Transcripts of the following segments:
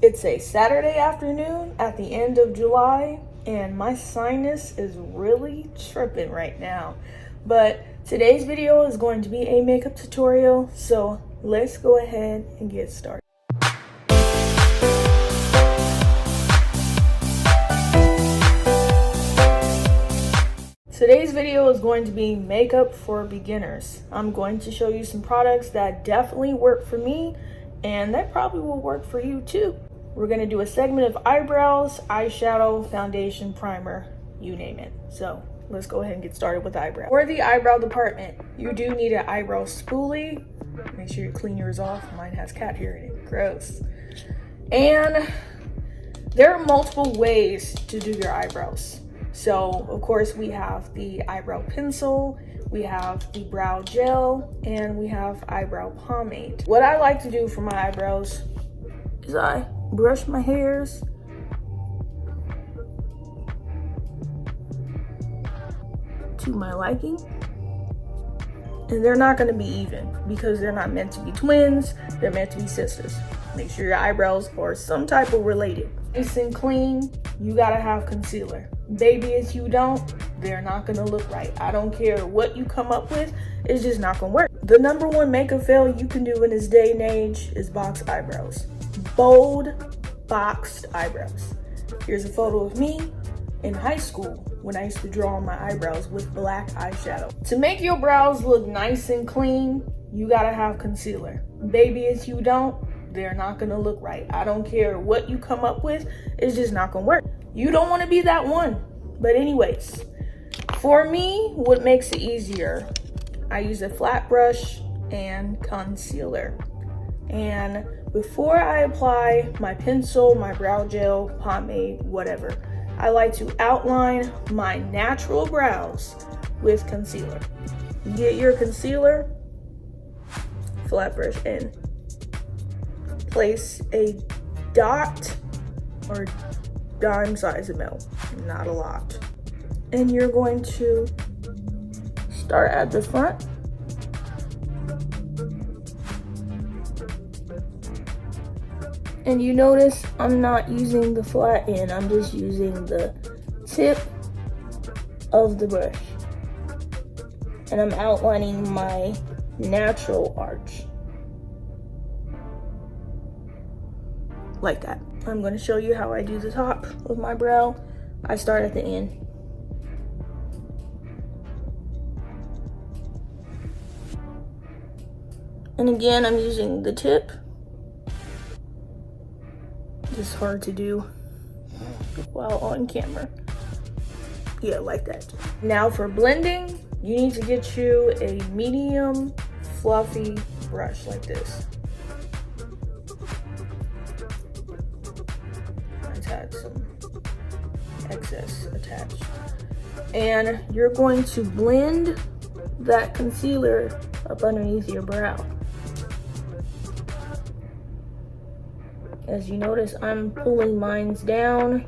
It's a Saturday afternoon at the end of July, and my sinus is really tripping right now. But today's video is going to be a makeup tutorial, so let's go ahead and get started. Today's video is going to be makeup for beginners. I'm going to show you some products that definitely work for me, and that probably will work for you too. We're going to do a segment of eyebrows, eyeshadow, foundation, primer, you name it. So let's go ahead and get started with eyebrow. For the eyebrow department, you do need an eyebrow spoolie. Make sure you clean yours off. Mine has cat hair in it. Gross. And there are multiple ways to do your eyebrows. So of course we have the eyebrow pencil, we have the brow gel, and we have eyebrow pomade. What I like to do for my eyebrows is I brush my hairs to my liking. And they're not going to be even because they're not meant to be twins, they're meant to be sisters. Make sure your eyebrows are some type of related. Nice and clean, you gotta have concealer. Baby, if you don't, they're not gonna look right. I don't care what you come up with, it's just not gonna work. The number one makeup fail you can do in this day and age is boxed eyebrows. Bold, boxed eyebrows. Here's a photo of me in high school when I used to draw on my eyebrows with black eyeshadow. To make your brows look nice and clean, you gotta have concealer. Baby, if you don't, they're not gonna look right. I don't care what you come up with, it's just not gonna work. You don't wanna be that one. But anyways, for me, what makes it easier, I use a flat brush and concealer. And before I apply my pencil, my brow gel, pomade, whatever, I like to outline my natural brows with concealer. Get your concealer, flat brush, and place a dot or dime size amount, not a lot. And you're going to start at the front. And you notice I'm not using the flat end, I'm just using the tip of the brush. And I'm outlining my natural arch. Like that. I'm going to show you how I do the top of my brow. I start at the end. And again, I'm using the tip. It's hard to do while on camera. Yeah, like that. Now for blending, you need to get you a medium fluffy brush like this. Had some excess attached, and you're going to blend that concealer up underneath your brow. As you notice, I'm pulling mine down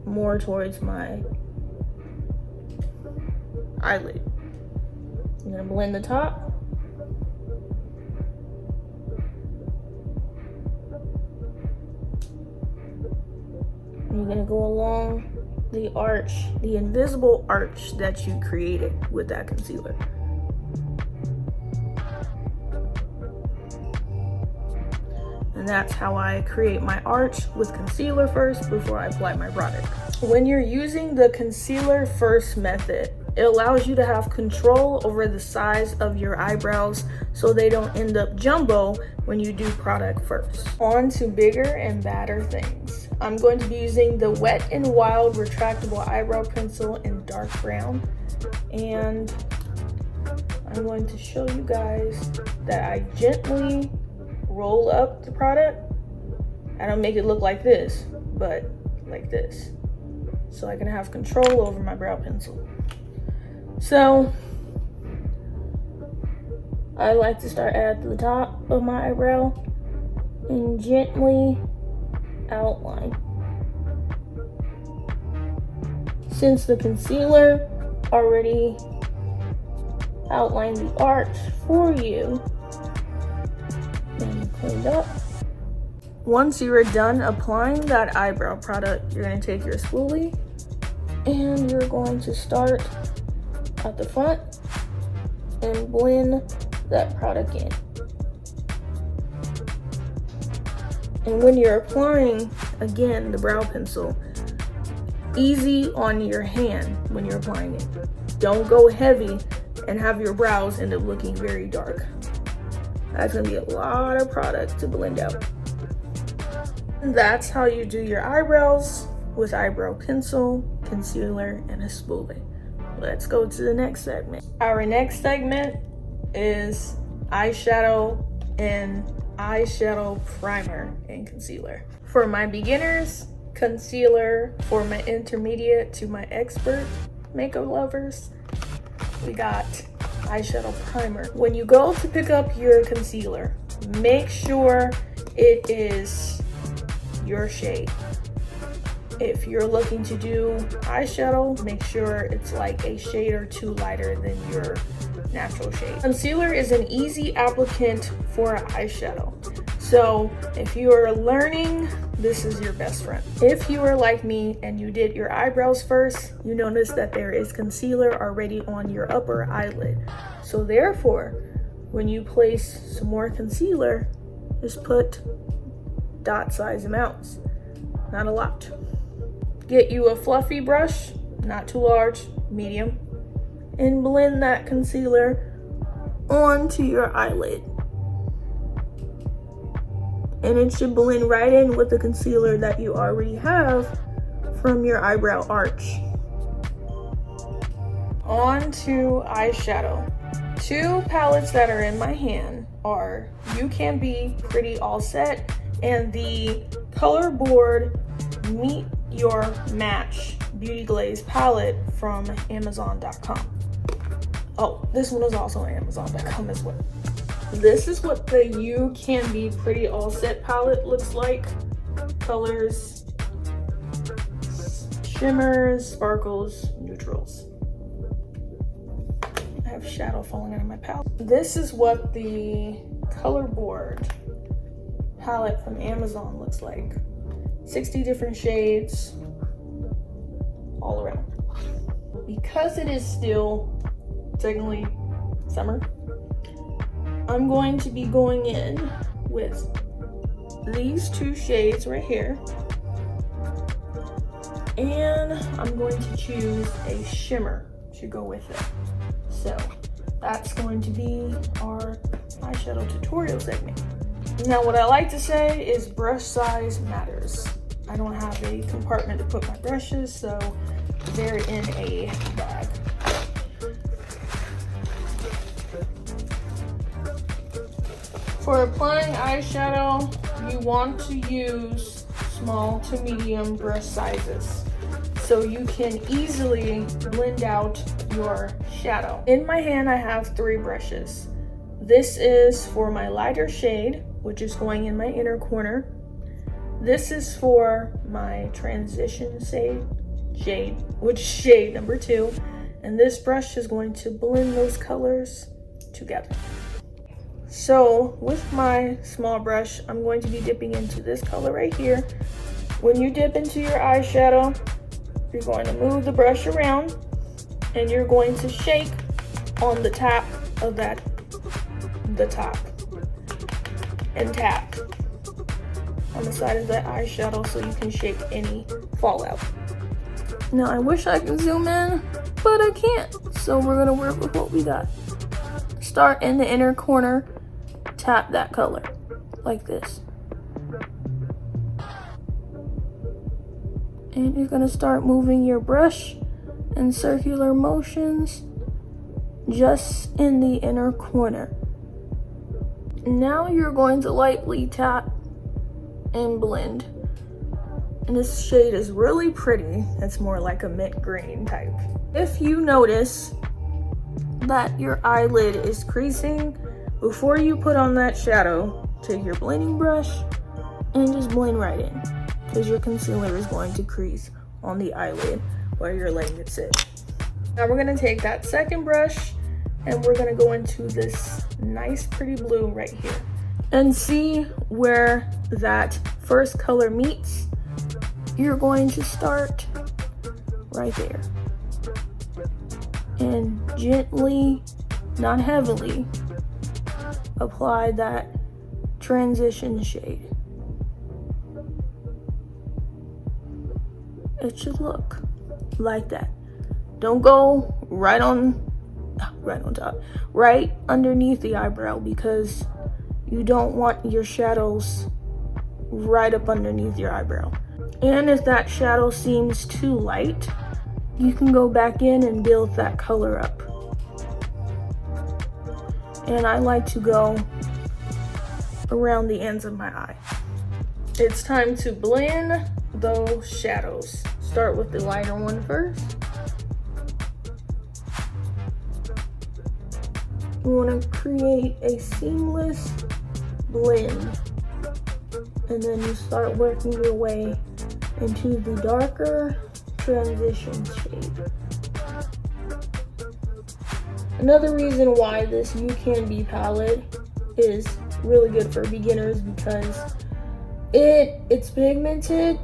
more towards my eyelid. I'm gonna blend the top. You're gonna go along the arch, the invisible arch that you created with that concealer. And that's how I create my arch, with concealer first before I apply my product. When you're using the concealer first method, it allows you to have control over the size of your eyebrows so they don't end up jumbo when you do product first. On to bigger and badder things. I'm going to be using the Wet n Wild Retractable Eyebrow Pencil in dark brown. And I'm going to show you guys that I gently roll up the product. I don't make it look like this, but like this. So I can have control over my brow pencil. So I like to start at the top of my eyebrow and gently outline. Since the concealer already outlined the arch for you, and cleaned up. Once you are done applying that eyebrow product, you're going to take your spoolie and you're going to start at the front and blend that product in. And when you're applying, again, the brow pencil, easy on your hand when you're applying it. Don't go heavy and have your brows end up looking very dark. That's gonna be a lot of product to blend out. And that's how you do your eyebrows with eyebrow pencil, concealer, and a spoolie. Let's go to the next segment. Our next segment is eyeshadow and eyeshadow primer and concealer. For my beginners, concealer. For my intermediate to my expert makeup lovers, we got eyeshadow primer. When you go to pick up your concealer, make sure it is your shade. If you're looking to do eyeshadow, make sure it's like a shade or two lighter than your natural shade. Concealer is an easy applicant for eyeshadow. So if you are learning, this is your best friend. If you are like me and you did your eyebrows first, you notice that there is concealer already on your upper eyelid. So therefore, when you place some more concealer, just put dot size amounts, not a lot. Get you a fluffy brush, not too large, medium, and blend that concealer onto your eyelid. And it should blend right in with the concealer that you already have from your eyebrow arch. On to eyeshadow. Two palettes that are in my hand are UCANBE Pretty All Set and the Colorboard Meet Your Match Beauty Glaze palette from Amazon.com. Oh, this one is also on Amazon.com as well. This is what the UCANBE Pretty All Set palette looks like. Colors, shimmers, sparkles, neutrals. I have shadow falling out of my palette. This is what the Colorboard palette from Amazon looks like. 60 different shades all around. Because it is still technically summer, I'm going to be going in with these two shades right here. And I'm going to choose a shimmer to go with it. So that's going to be our eyeshadow tutorial segment. Now what I like to say is brush size matters. I don't have a compartment to put my brushes, so they're in a bag. For applying eyeshadow, you want to use small to medium brush sizes so you can easily blend out your shadow. In my hand, I have 3 brushes. This is for my lighter shade, which is going in my inner corner. This is for my transition shade, which is shade number 2. And this brush is going to blend those colors together. So with my small brush, I'm going to be dipping into this color right here. When you dip into your eyeshadow, you're going to move the brush around and you're going to shake on the top of the top, and tap on the side of that eyeshadow so you can shake any fallout. Now I wish I could zoom in, but I can't. So we're gonna work with what we got. Start in the inner corner, tap that color like this. And you're gonna start moving your brush in circular motions just in the inner corner. Now you're going to lightly tap and blend. And this shade is really pretty. It's more like a mint green type. If you notice that your eyelid is creasing, before you put on that shadow, take your blending brush and just blend right in, because your concealer is going to crease on the eyelid while you're letting it sit. Now we're gonna take that second brush and we're gonna go into this nice pretty blue right here. And see where that first color meets? You're going to start right there. And gently, not heavily, apply that transition shade. It should look like that. Don't go right on top, right underneath the eyebrow, because you don't want your shadows right up underneath your eyebrow. And if that shadow seems too light, you can go back in and build that color up. And I like to go around the ends of my eye. It's time to blend those shadows. Start with the lighter one first. You want to create a seamless blend, and then you start working your way into the darker transition shade. Another reason why this UCANBE palette is really good for beginners, because it's pigmented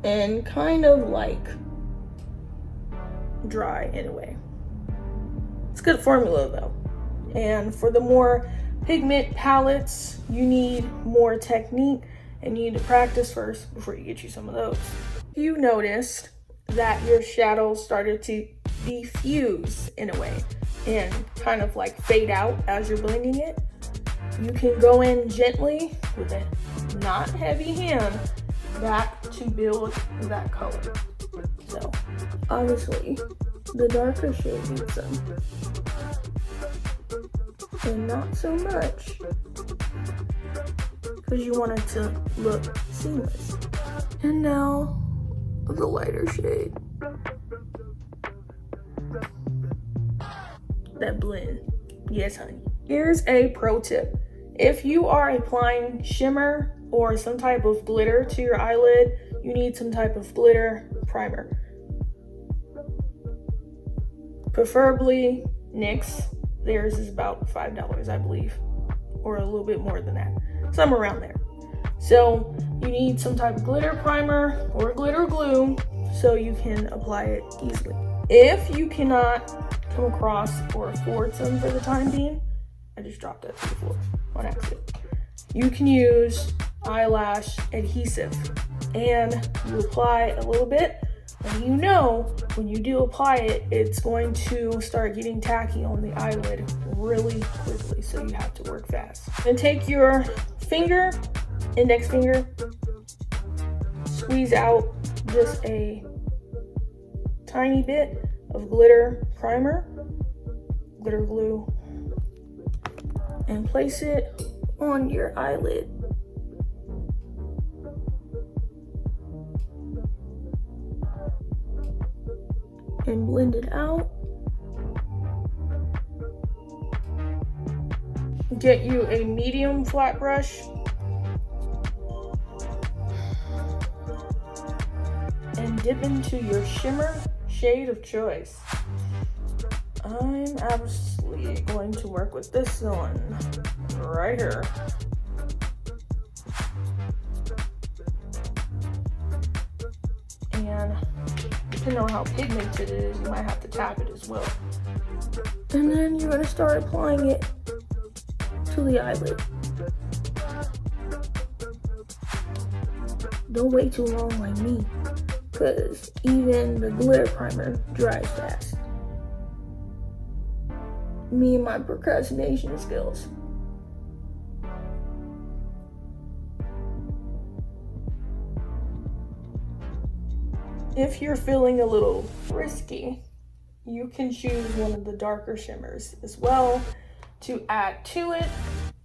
and kind of like dry in a way. It's good formula though. And for the more pigment palettes, you need more technique and you need to practice first before you get you some of those. You noticed that your shadows started to diffuse in a way and kind of like fade out as you're blending it. You can go in gently with a not heavy hand back to build that color. So obviously the darker shade needs some, and not so much, because you want it to look seamless. And now the lighter shade, that blend. Yes, honey. Here's a pro tip. If you are applying shimmer or some type of glitter to your eyelid, you need some type of glitter primer. Preferably NYX. Theirs is about $5, I believe, or a little bit more than that, somewhere around there. So you need some type of glitter primer or glitter glue so you can apply it easily. If you cannot come across or afford some for the time being, I just dropped that to the floor on accident, you can use eyelash adhesive, and you apply a little bit, and you know when you do apply it, it's going to start getting tacky on the eyelid really quickly, so you have to work fast. And take your finger, index finger, squeeze out just a tiny bit of glitter primer, glitter glue, and place it on your eyelid. And blend it out. Get you a medium flat brush and dip into your shimmer shade of choice. I'm absolutely going to work with this one right here. And depending on how pigmented it is, you might have to tap it as well. And then you're going to start applying it to the eyelid. Don't wait too long like me, because even the glitter primer dries fast. Me and my procrastination skills. If you're feeling a little risky, you can choose one of the darker shimmers as well to add to it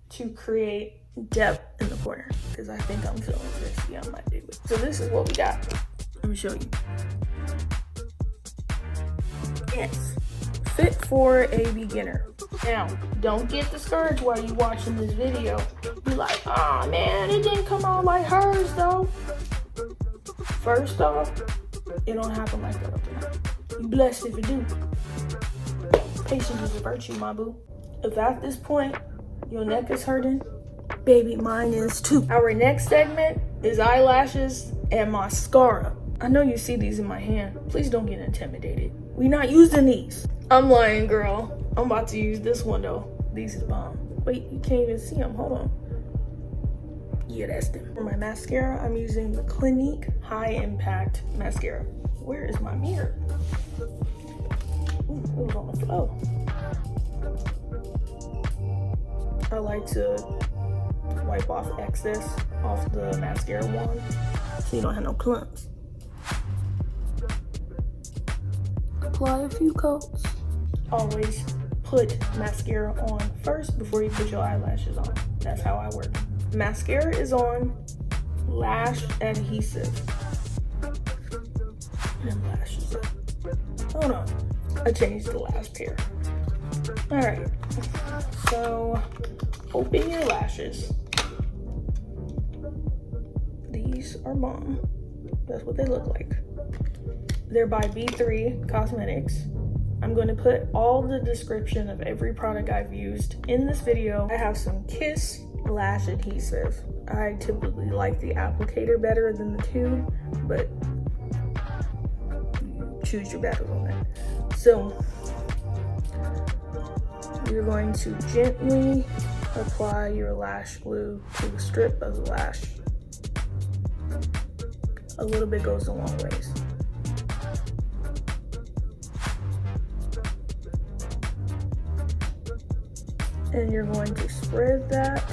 to create depth in the corner, because I think I'm feeling risky. I might do it. So this is what we got. Let me show you. Yes, fit for a beginner. Now, don't get discouraged while you're watching this video. Be like, oh man, it didn't come out like hers though. First off, it don't happen like that overnight. You blessed if it do. Patience is a virtue, my boo. If at this point your neck is hurting, Baby, mine is too. Our next segment is eyelashes and mascara. I know you see these in my hand. Please don't get intimidated. We not using these. I'm lying, girl. I'm about to use this one though. These is bomb. Wait, you can't even see them. Hold on. Yeah, that's them. For my mascara, I'm using the Clinique High Impact Mascara. Where is my mirror? Ooh, it was on the floor. I like to wipe off excess off the mascara wand so you don't have no clumps. Apply a few coats. Always put mascara on first before you put your eyelashes on. That's how I work. Mascara is on, lash adhesive. Them lashes up. Hold on. I changed the last pair. Alright. So open your lashes. These are bomb. That's what they look like. They're by B3 Cosmetics. I'm going to put all the description of every product I've used in this video. I have some Kiss lash adhesive. I typically like the applicator better than the tube, but you choose your battles on that. So you're going to gently apply your lash glue to the strip of the lash. A little bit goes a long ways. And you're going to spread that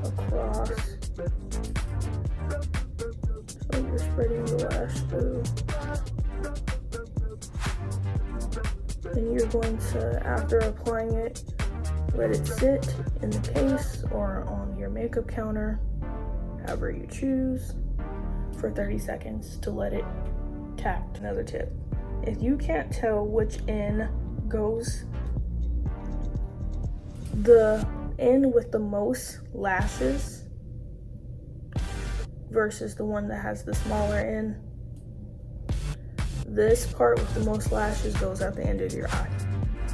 across. So you're spreading the lash glue. And you're going to, after applying it, let it sit in the case or on your makeup counter, however you choose, for 30 seconds to let it tack. Another tip, if you can't tell which end goes, the end with the most lashes versus the one that has the smaller end, this part with the most lashes goes at the end of your eye.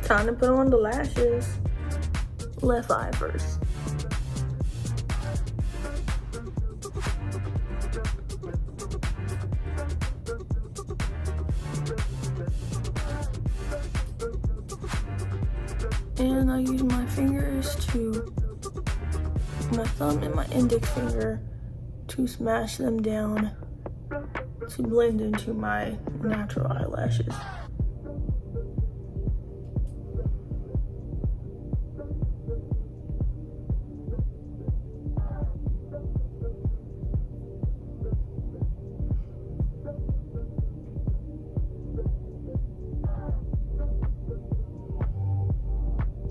Time to put on the lashes. Left eye first. And I use my fingers to, my thumb and my index finger, to smash them down to blend into my natural eyelashes.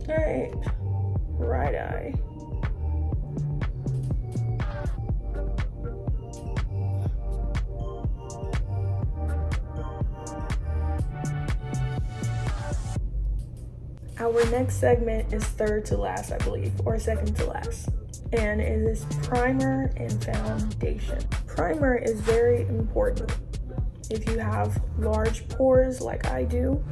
Alright, right eye. Our next segment is third to last, I believe, or second to last. And it is primer and foundation. Primer is very important. If you have large pores like I do,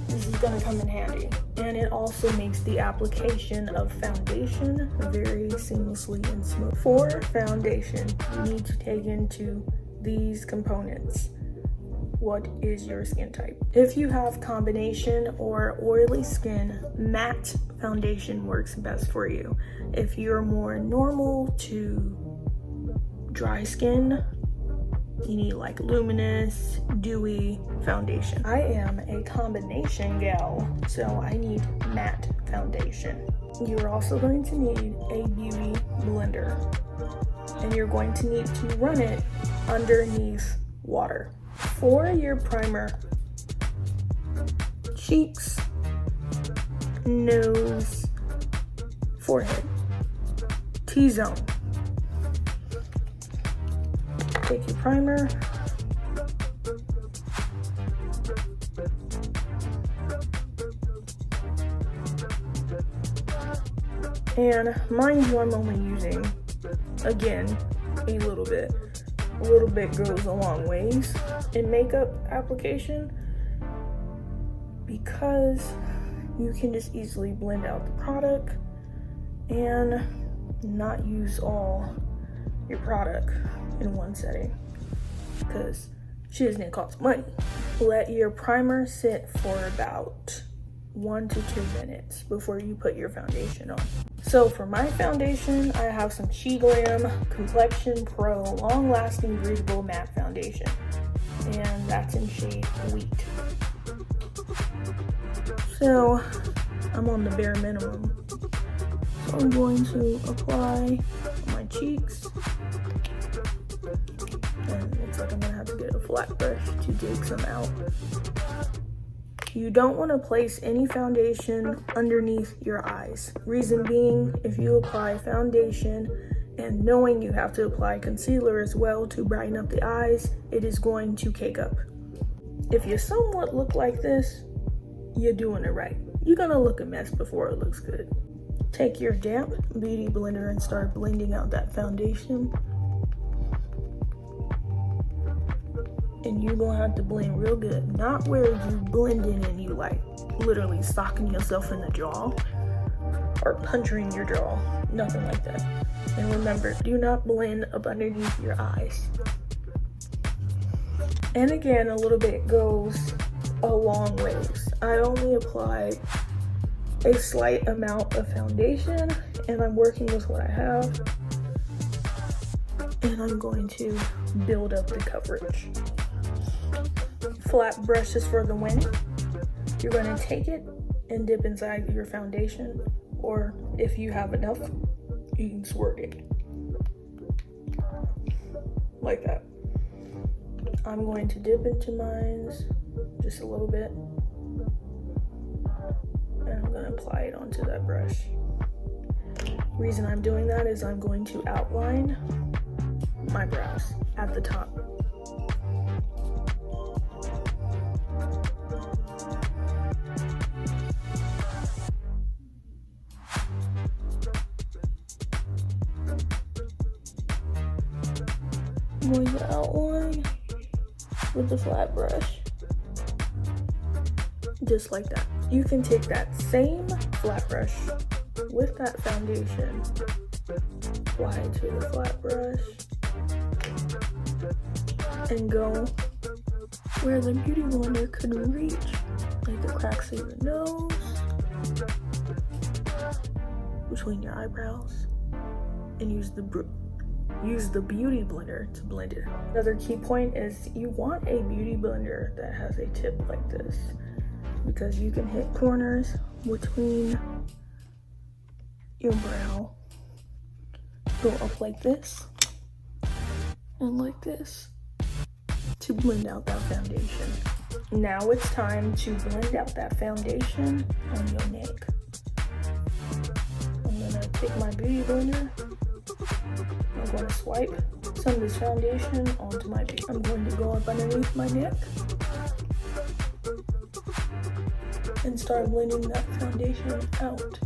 this is gonna come in handy. And it also makes the application of foundation very seamlessly and smooth. For foundation, you need to take into these components. What is your skin type? If you have combination or oily skin, matte foundation works best for you. If you're more normal to dry skin, you need like luminous, dewy foundation. I am a combination gal, so I need matte foundation. You're also going to need a beauty blender, and you're going to need to run it underneath water. For your primer, cheeks, nose, forehead, T-zone. Take your primer, and mind you, I'm only using, again, a little bit. A little bit goes a long ways in makeup application because you can just easily blend out the product and not use all your product in one setting, because shiznit costs money. Let your primer sit for about 1 to 2 minutes before you put your foundation on. So for my foundation, I have some SHEGLAM Complexion Pro Long Lasting Breathable Matte Foundation, and that's in shade Wheat. So I'm on the bare minimum. So I'm going to apply on my cheeks, and it looks like I'm gonna have to get a flat brush to dig some out. You don't want to place any foundation underneath your eyes. Reason being, if you apply foundation and knowing you have to apply concealer as well to brighten up the eyes, it is going to cake up. If you somewhat look like this, you're doing it right. You're gonna look a mess before it looks good. Take your damp beauty blender and start blending out that foundation. And you're gonna have to blend real good. Not where you blend in and you like literally socking yourself in the jaw or puncturing your jaw. Nothing like that. And remember, do not blend up underneath your eyes. And again, a little bit goes a long ways. I only applied a slight amount of foundation, and I'm working with what I have. And I'm going to build up the coverage. Flat brushes for the win. You're going to take it and dip inside your foundation, or if you have enough, you can squirt it like that. I'm going to dip into mine just a little bit, and I'm going to apply it onto that brush. Reason I'm doing that is I'm going to outline my brows at the top. I'm going to outline with the flat brush, just like that. You can take that same flat brush with that foundation, apply it to the flat brush, and go where the beauty blender couldn't reach, like the cracks in your nose, between your eyebrows, and use the beauty blender to blend it out. Another key point is you want a beauty blender that has a tip like this, because you can hit corners between your brow, go up like this and like this to blend out that foundation. Now it's time to blend out that foundation on your neck. I'm gonna take my beauty blender. I'm going to swipe some of this foundation onto my beak. I'm going to go up underneath my neck and start blending that foundation out.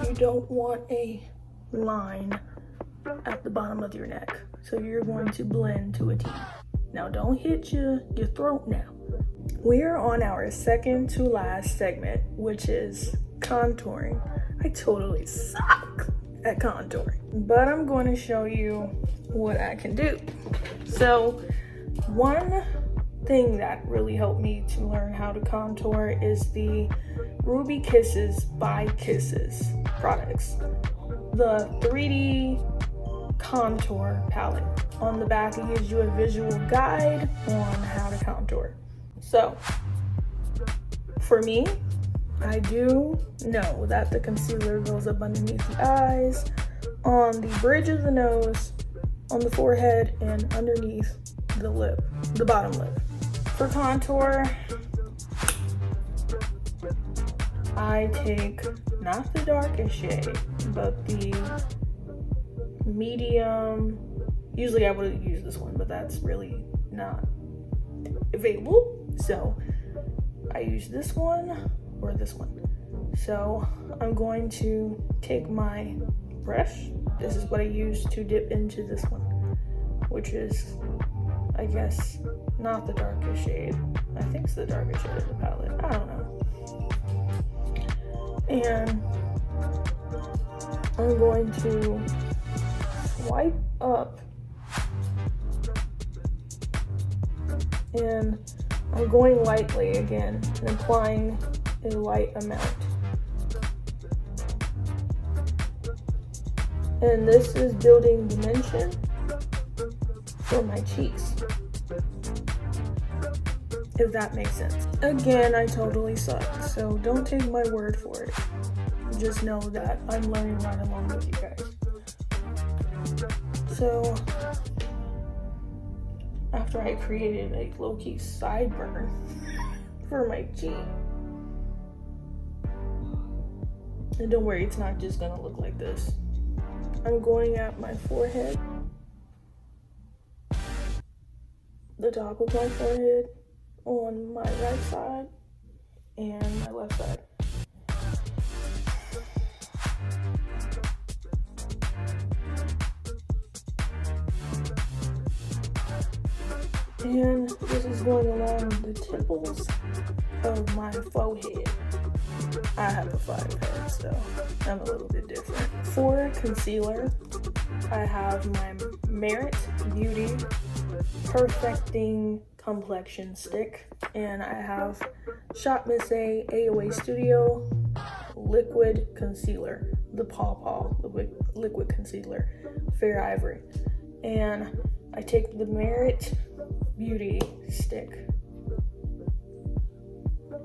You don't want a line at the bottom of your neck, so you're going to blend to a T. Now don't hit your throat now. We're on our second to last segment, which is contouring. I totally suck at contouring, but I'm going to show you what I can do. So one thing that really helped me to learn how to contour is the Ruby Kisses by Kisses products, the 3D contour palette. On the back, it gives you a visual guide on how to contour. So for me, I do know that the concealer goes up underneath the eyes, on the bridge of the nose, on the forehead, and underneath the lip, the bottom lip. For contour, I take not the darkest shade, but the medium. Usually I would use this one, but that's really not available. So I use this one or this one. So I'm going to take my brush. This is what I use to dip into this one, which is, I guess, not the darkest shade. I think it's the darkest shade of the palette. I don't know. And I'm going to swipe up, and I'm going lightly again and applying a light amount. And this is building dimension for my cheeks, if that makes sense. Again, I totally suck, so don't take my word for it. Just know that I'm learning right along with you guys. So, after I created a low-key sideburn for my cheek, and don't worry, it's not just gonna look like this. I'm going at my forehead, the top of my forehead, on my right side and my left side. And this is going along the temples of my forehead. I have a 5 head, so I'm a little bit different. For concealer, I have my Merit Beauty Perfecting Complexion Stick, and I have Shop Miss A AOA Studio Liquid Concealer, the Paw Liquid Concealer, Fair Ivory. And I take the Merit Beauty stick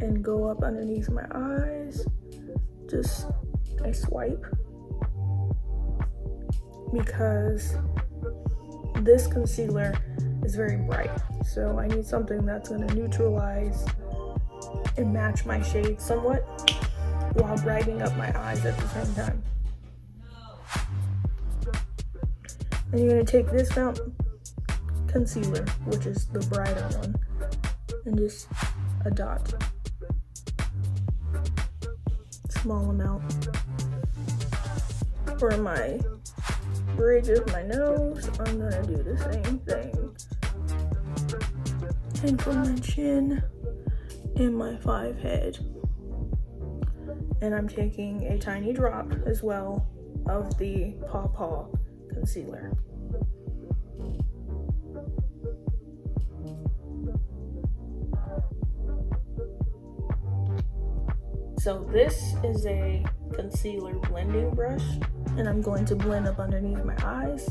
and go up underneath my eyes. Just I swipe, because this concealer is very bright, so I need something that's going to neutralize and match my shade somewhat while brightening up my eyes at the same time. And you're going to take this fountain concealer, which is the brighter one, and just a dot, small amount. For my bridge of my nose, I'm gonna do the same thing. And for my chin and my 5 head, and I'm taking a tiny drop as well of the Paw concealer. So this is a concealer blending brush, and I'm going to blend up underneath my eyes.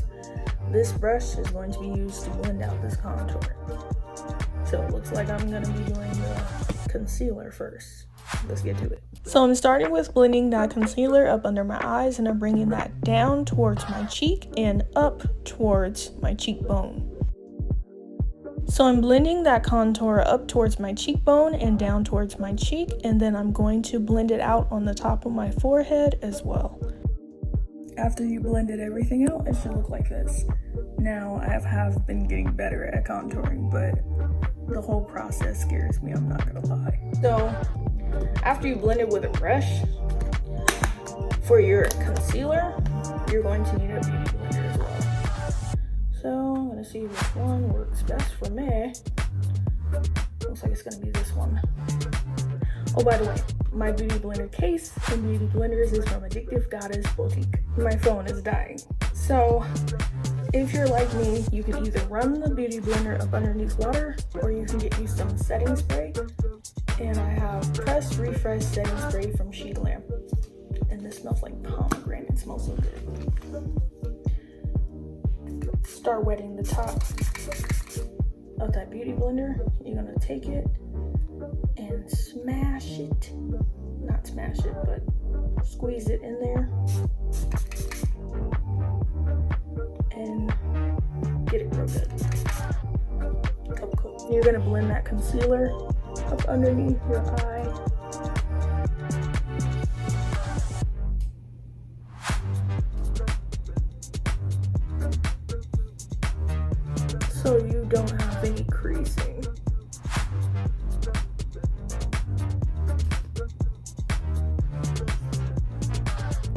This brush is going to be used to blend out this contour. So it looks like I'm going to be doing the concealer first. Let's get to it. So I'm starting with blending that concealer up under my eyes, and I'm bringing that down towards my cheek and up towards my cheekbone. So I'm blending that contour up towards my cheekbone and down towards my cheek, and then I'm going to blend it out on the top of my forehead as well. After you blended everything out, it should look like this. Now, I have been getting better at contouring, but the whole process scares me, I'm not gonna lie. So, after you blend it with a brush, for your concealer, you're going to need a beauty blender as well. So I'm gonna see which one works best for me. Looks like it's gonna be this one. Oh, by the way, my beauty blender case and beauty blenders is from Addictive Goddess Boutique. My phone is dying. So if you're like me, you can either run the beauty blender up underneath water, or you can get you some setting spray. And I have Press Refresh setting spray from SHEGLAM. And this smells like pomegranate. It smells so good. Start wetting the top of that beauty blender. You're gonna take it and smash it. Not smash it, but squeeze it in there. And get it real good. You're gonna blend that concealer up underneath your eye. So you don't have any creasing.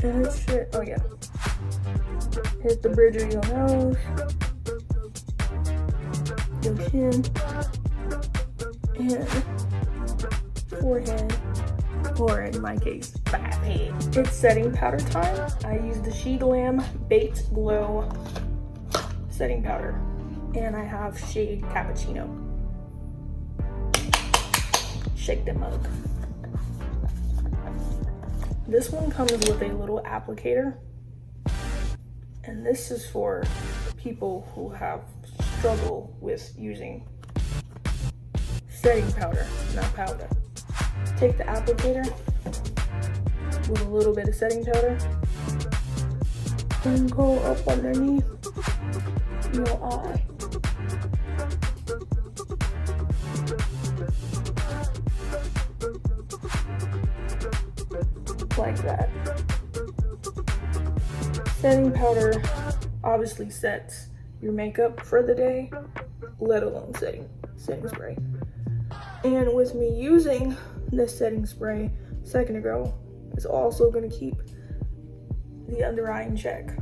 And it should, oh yeah. Hit the bridge of your nose, your chin, and forehead, or in my case, fat head. It's setting powder time. I use the SHEGLAM Baked Glow setting powder, and I have shade Cappuccino. Shake them up. This one comes with a little applicator, and this is for people who have struggle with using setting powder, not powder. Take the applicator with a little bit of setting powder and go up underneath your eye. Like that. Setting powder obviously sets your makeup for the day, let alone setting spray. And with me using this setting spray a second ago, it's also going to keep the under eye in check.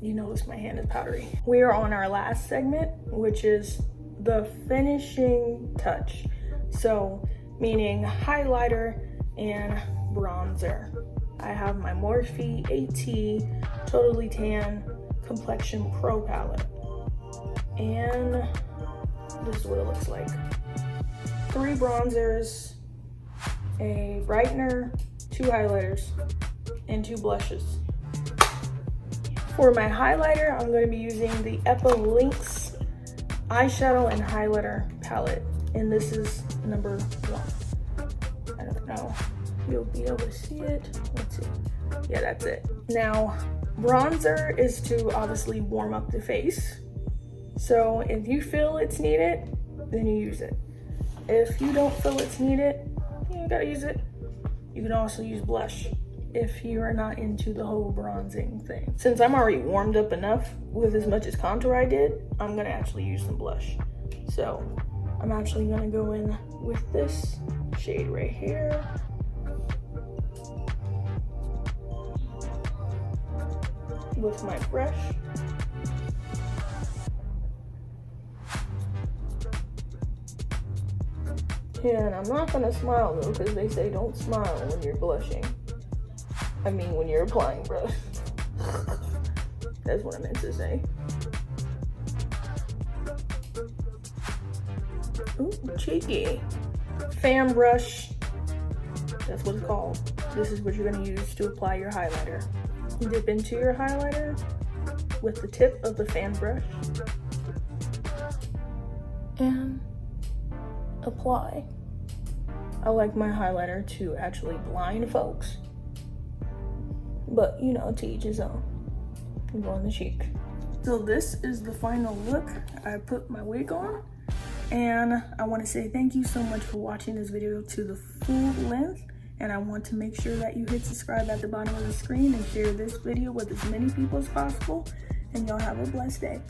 You notice my hand is powdery. We are on our last segment, which is the finishing touch. So, meaning highlighter and bronzer. I have my Morphe AT Totally Tan Complexion Pro palette. And this is what it looks like. 3 bronzers, a brightener, 2 highlighters, and 2 blushes. For my highlighter, I'm going to be using the NYX eyeshadow and highlighter palette, and this is number 1. I don't know if you'll be able to see it. Let's see. Yeah, that's it. Now, bronzer is to obviously warm up the face. So if you feel it's needed, then you use it. If you don't feel it's needed, you don't gotta use it. You can also use blush if you are not into the whole bronzing thing. Since I'm already warmed up enough with as much as contour I did, I'm gonna actually use some blush. So I'm actually gonna go in with this shade right here. With my brush. And I'm not gonna smile though, because they say don't smile when you're blushing. I mean, when you're applying brush. That's what I meant to say. Ooh, cheeky. Fan brush. That's what it's called. This is what you're gonna use to apply your highlighter. Dip into your highlighter with the tip of the fan brush and apply. I like my highlighter to actually blind folks, but you know, to each his own. Go on the cheek. So this is the final look. I put my wig on, and I want to say thank you so much for watching this video to the full length. And I want to make sure that you hit subscribe at the bottom of the screen and share this video with as many people as possible. And y'all have a blessed day.